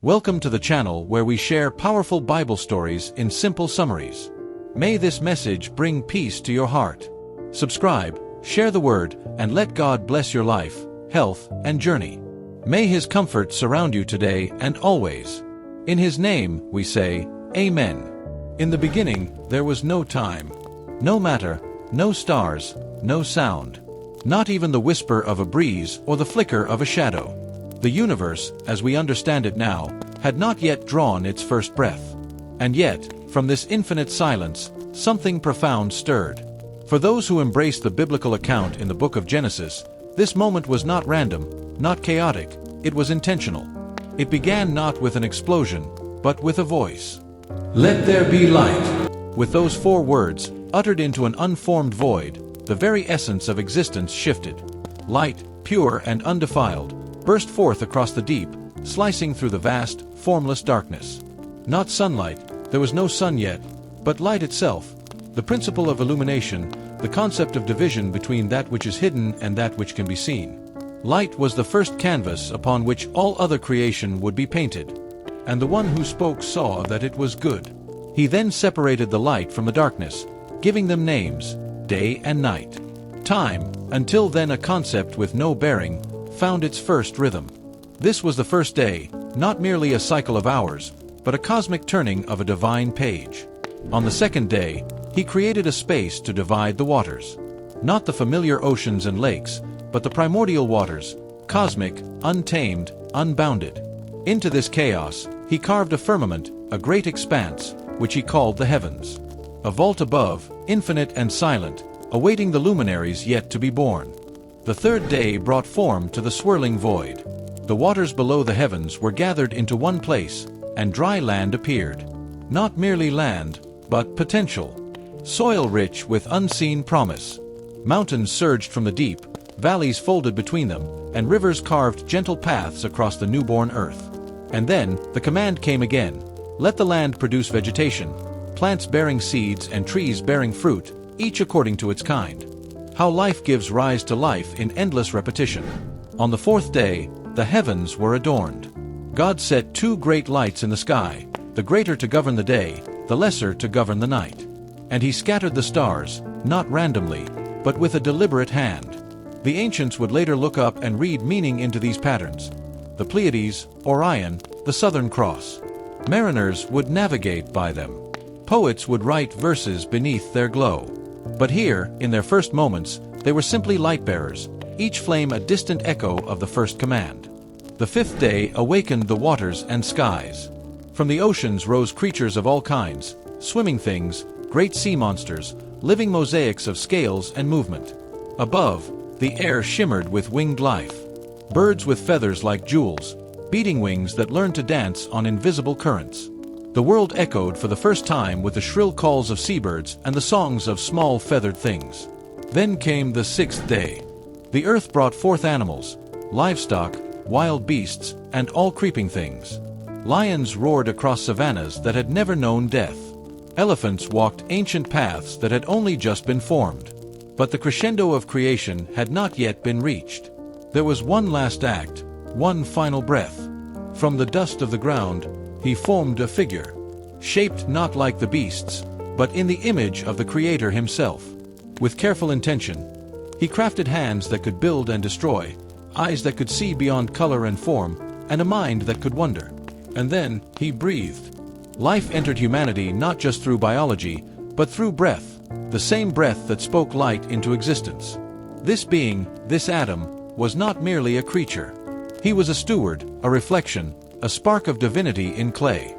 Welcome to the channel where we share powerful Bible stories in simple summaries. May this message bring peace to your heart. Subscribe, share the word, and let God bless your life, health, and journey. May His comfort surround you today and always. In His name, we say, Amen. In the beginning, there was no time, no matter, no stars, no sound, not even the whisper of a breeze or the flicker of a shadow. The universe, as we understand it now, had not yet drawn its first breath. And yet, from this infinite silence, something profound stirred. For those who embrace the biblical account in the book of Genesis, this moment was not random, not chaotic, it was intentional. It began not with an explosion, but with a voice. Let there be light. With those 4 words, uttered into an unformed void, the very essence of existence shifted. Light, pure and undefiled, burst forth across the deep, slicing through the vast, formless darkness. Not sunlight, there was no sun yet, but light itself, the principle of illumination, the concept of division between that which is hidden and that which can be seen. Light was the first canvas upon which all other creation would be painted. And the one who spoke saw that it was good. He then separated the light from the darkness, giving them names, day and night. Time, until then a concept with no bearing, found its first rhythm. This was the first day, not merely a cycle of hours, but a cosmic turning of a divine page. On the second day, He created a space to divide the waters. Not the familiar oceans and lakes, but the primordial waters, cosmic, untamed, unbounded. Into this chaos, He carved a firmament, a great expanse, which He called the heavens. A vault above, infinite and silent, awaiting the luminaries yet to be born. The third day brought form to the swirling void. The waters below the heavens were gathered into one place, and dry land appeared. Not merely land, but potential. Soil rich with unseen promise. Mountains surged from the deep, valleys folded between them, and rivers carved gentle paths across the newborn earth. And then, the command came again. Let the land produce vegetation, plants bearing seeds and trees bearing fruit, each according to its kind. How life gives rise to life in endless repetition. On the 4th day, the heavens were adorned. God set 2 great lights in the sky, the greater to govern the day, the lesser to govern the night. And He scattered the stars, not randomly, but with a deliberate hand. The ancients would later look up and read meaning into these patterns. The Pleiades, Orion, the Southern Cross. Mariners would navigate by them. Poets would write verses beneath their glow. But here, in their first moments, they were simply light-bearers, each flame a distant echo of the first command. The 5th day awakened the waters and skies. From the oceans rose creatures of all kinds, swimming things, great sea monsters, living mosaics of scales and movement. Above, the air shimmered with winged life. Birds with feathers like jewels, beating wings that learned to dance on invisible currents. The world echoed for the first time with the shrill calls of seabirds and the songs of small feathered things. Then came the 6th day. The earth brought forth animals, livestock, wild beasts, and all creeping things. Lions roared across savannas that had never known death. Elephants walked ancient paths that had only just been formed. But the crescendo of creation had not yet been reached. There was one last act, one final breath. From the dust of the ground, He formed a figure, shaped not like the beasts, but in the image of the Creator Himself. With careful intention, He crafted hands that could build and destroy, eyes that could see beyond color and form, and a mind that could wonder. And then, He breathed. Life entered humanity not just through biology, but through breath, the same breath that spoke light into existence. This being, this Adam, was not merely a creature. He was a steward, a reflection, a spark of divinity in clay.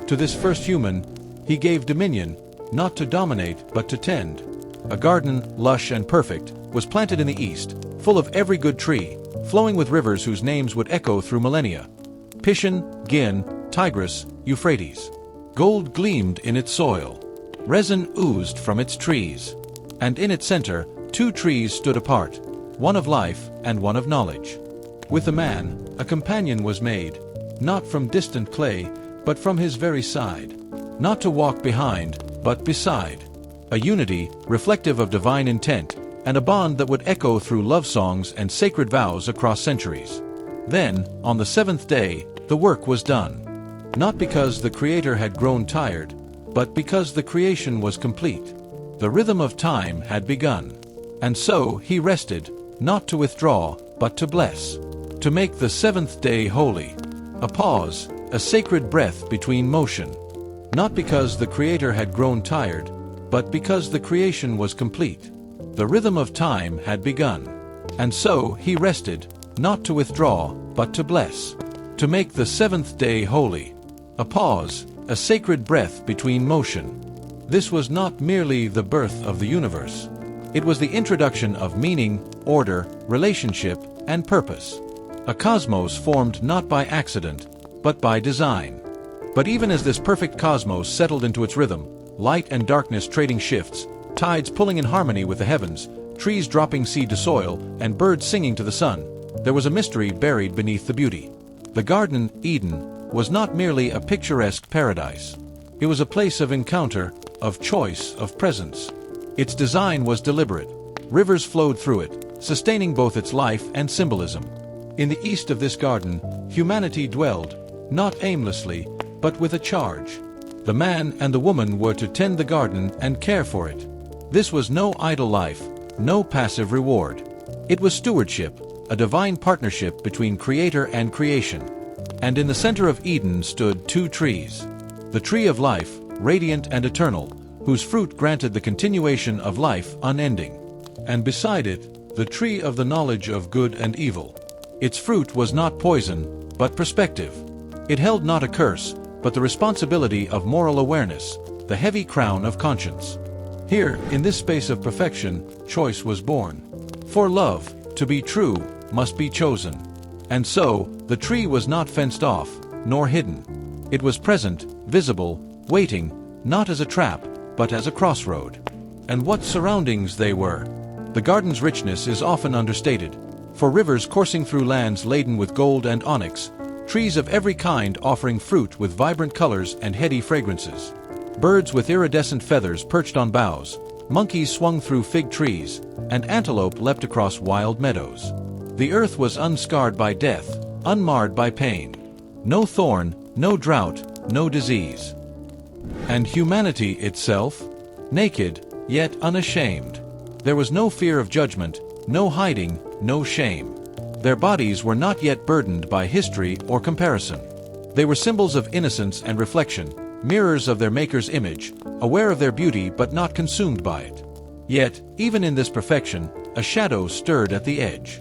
To this first human, He gave dominion, not to dominate but to tend. A garden, lush and perfect, was planted in the east, full of every good tree, flowing with rivers whose names would echo through millennia. Pishon, Gin, Tigris, Euphrates. Gold gleamed in its soil. Resin oozed from its trees. And in its center, 2 trees stood apart, one of life and one of knowledge. With the man, a companion was made, not from distant clay, but from his very side. Not to walk behind, but beside. A unity, reflective of divine intent, and a bond that would echo through love songs and sacred vows across centuries. Then, on the 7th day, the work was done. not because the Creator had grown tired, but because the creation was complete. The rhythm of time had begun. And so he rested, not to withdraw, but to bless, to make the seventh day holy. A pause, a sacred breath between motion. Not because the Creator had grown tired, but because the creation was complete. The rhythm of time had begun. And so he rested, not to withdraw, but to bless, to make the seventh day holy. A pause, a sacred breath between motion. This was not merely the birth of the universe. It was the introduction of meaning, order, relationship, and purpose. A cosmos formed not by accident, but by design. But even as this perfect cosmos settled into its rhythm, light and darkness trading shifts, tides pulling in harmony with the heavens, trees dropping seed to soil, and birds singing to the sun, there was a mystery buried beneath the beauty. The Garden, Eden, was not merely a picturesque paradise. It was a place of encounter, of choice, of presence. Its design was deliberate. Rivers flowed through it, sustaining both its life and symbolism. In the east of this garden, humanity dwelled, not aimlessly, but with a charge. The man and the woman were to tend the garden and care for it. This was no idle life, no passive reward. It was stewardship, a divine partnership between Creator and creation. And in the center of Eden stood two trees. The tree of life, radiant and eternal, whose fruit granted the continuation of life unending. And beside it, the tree of the knowledge of good and evil. Its fruit was not poison, but perspective. It held not a curse, but the responsibility of moral awareness, the heavy crown of conscience. Here, in this space of perfection, choice was born. For love, to be true, must be chosen. And so, the tree was not fenced off, nor hidden. It was present, visible, waiting, not as a trap, but as a crossroad. And what surroundings they were! The garden's richness is often understated. For rivers coursing through lands laden with gold and onyx, trees of every kind offering fruit with vibrant colors and heady fragrances. Birds with iridescent feathers perched on boughs, monkeys swung through fig trees, and antelope leapt across wild meadows. The earth was unscarred by death, unmarred by pain. No thorn, no drought, no disease. And humanity itself? Naked, yet unashamed. There was no fear of judgment, no hiding, no shame. Their bodies were not yet burdened by history or comparison. They were symbols of innocence and reflection, mirrors of their Maker's image, aware of their beauty but not consumed by it. Yet, even in this perfection, a shadow stirred at the edge.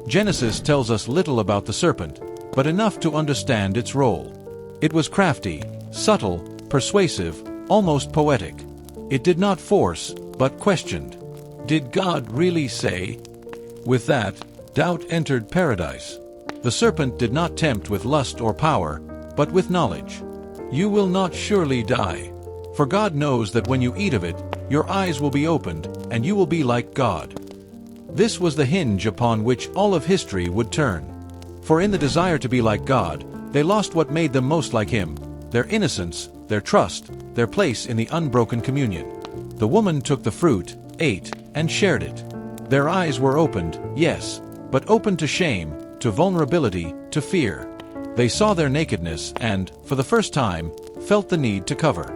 Genesis tells us little about the serpent, but enough to understand its role. It was crafty, subtle, persuasive, almost poetic. It did not force, but questioned. Did God really say? With that, doubt entered paradise. The serpent did not tempt with lust or power, but with knowledge. You will not surely die. For God knows that when you eat of it, your eyes will be opened, and you will be like God. This was the hinge upon which all of history would turn. For in the desire to be like God, they lost what made them most like Him, their innocence, their trust, their place in the unbroken communion. The woman took the fruit, ate, and shared it. Their eyes were opened, yes, but opened to shame, to vulnerability, to fear. They saw their nakedness and, for the first time, felt the need to cover.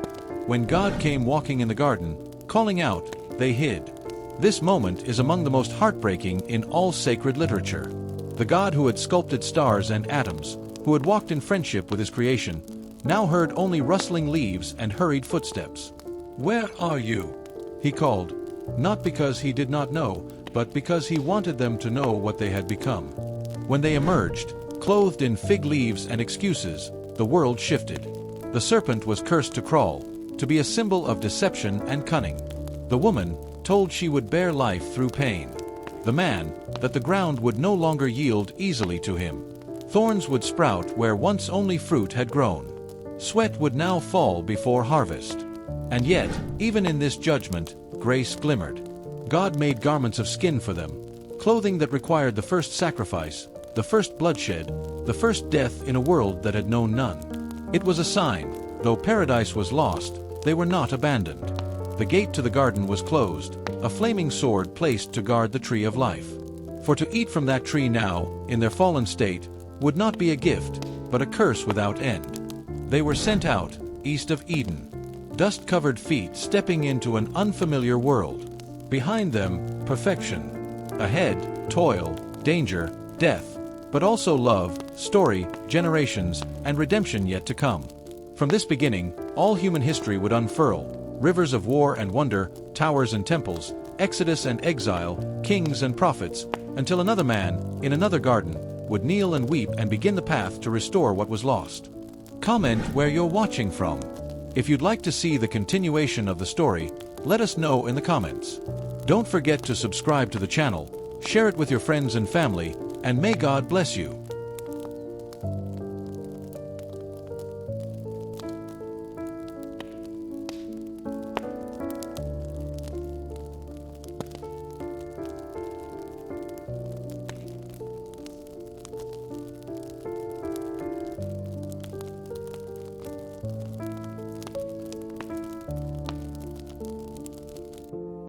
When God came walking in the garden, calling out, they hid. This moment is among the most heartbreaking in all sacred literature. The God who had sculpted stars and atoms, who had walked in friendship with His creation, now heard only rustling leaves and hurried footsteps. "Where are you?" He called, not because He did not know, but because He wanted them to know what they had become. When they emerged, clothed in fig leaves and excuses, the world shifted. The serpent was cursed to crawl, to be a symbol of deception and cunning. The woman, told she would bear life through pain. The man, that the ground would no longer yield easily to him. Thorns would sprout where once only fruit had grown. Sweat would now fall before harvest. And yet, even in this judgment, grace glimmered. God made garments of skin for them, clothing that required the first sacrifice, the first bloodshed, the first death in a world that had known none. It was a sign, though paradise was lost, they were not abandoned. The gate to the garden was closed, a flaming sword placed to guard the tree of life. For to eat from that tree now, in their fallen state, would not be a gift, but a curse without end. They were sent out, east of Eden. Dust-covered feet stepping into an unfamiliar world. Behind them, perfection. Ahead, toil, danger, death, but also love, story, generations, and redemption yet to come. From this beginning, all human history would unfurl, rivers of war and wonder, towers and temples, exodus and exile, kings and prophets, until another man, in another garden, would kneel and weep and begin the path to restore what was lost. Comment where you're watching from. If you'd like to see the continuation of the story, let us know in the comments. Don't forget to subscribe to the channel, share it with your friends and family, and may God bless you.